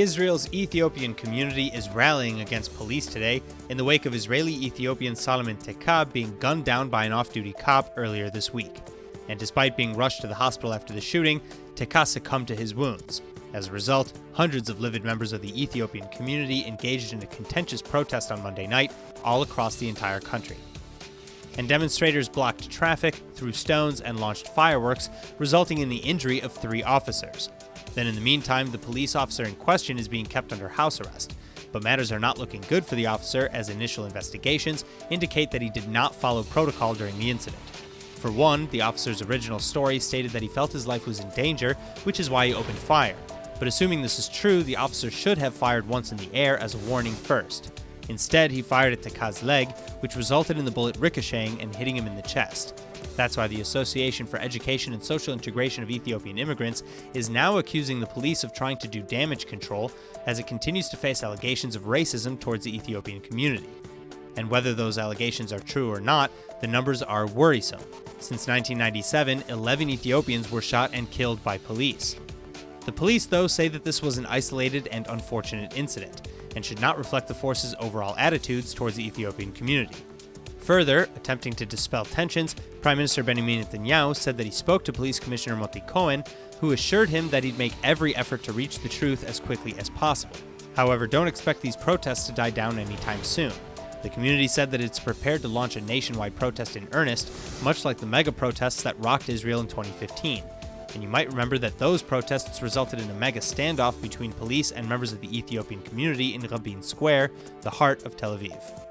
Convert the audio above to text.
Israel's Ethiopian community is rallying against police today in the wake of Israeli-Ethiopian Solomon being gunned down by an off-duty cop earlier this week. And despite being rushed to the hospital after the shooting, Teka succumbed to his wounds. As a result, hundreds of livid members of the Ethiopian community engaged in a contentious protest on Monday night all across the entire country. And demonstrators blocked traffic, threw stones, and launched fireworks, resulting in the injury of 3 officers. Then in the meantime, the police officer in question is being kept under house arrest. But matters are not looking good for the officer, as initial investigations indicate that he did not follow protocol during the incident. For one, the officer's original story stated that he felt his life was in danger, which is why he opened fire. But assuming this is true, the officer should have fired once in the air as a warning first. Instead, he fired at Teka's leg, which resulted in the bullet ricocheting and hitting him in the chest. That's why the Association for Education and Social Integration of Ethiopian Immigrants is now accusing the police of trying to do damage control as it continues to face allegations of racism towards the Ethiopian community. And whether those allegations are true or not, the numbers are worrisome. Since 1997, 11 Ethiopians were shot and killed by police. The police, though, say that this was an isolated and unfortunate incident, and should not reflect the force's overall attitudes towards the Ethiopian community. Further, attempting to dispel tensions, Prime Minister Benjamin Netanyahu said that he spoke to Police Commissioner Moti Cohen, who assured him that he'd make every effort to reach the truth as quickly as possible. However, don't expect these protests to die down anytime soon. The community said that it's prepared to launch a nationwide protest in earnest, much like the mega protests that rocked Israel in 2015. And you might remember that those protests resulted in a mega standoff between police and members of the Ethiopian community in Rabin Square, the heart of Tel Aviv.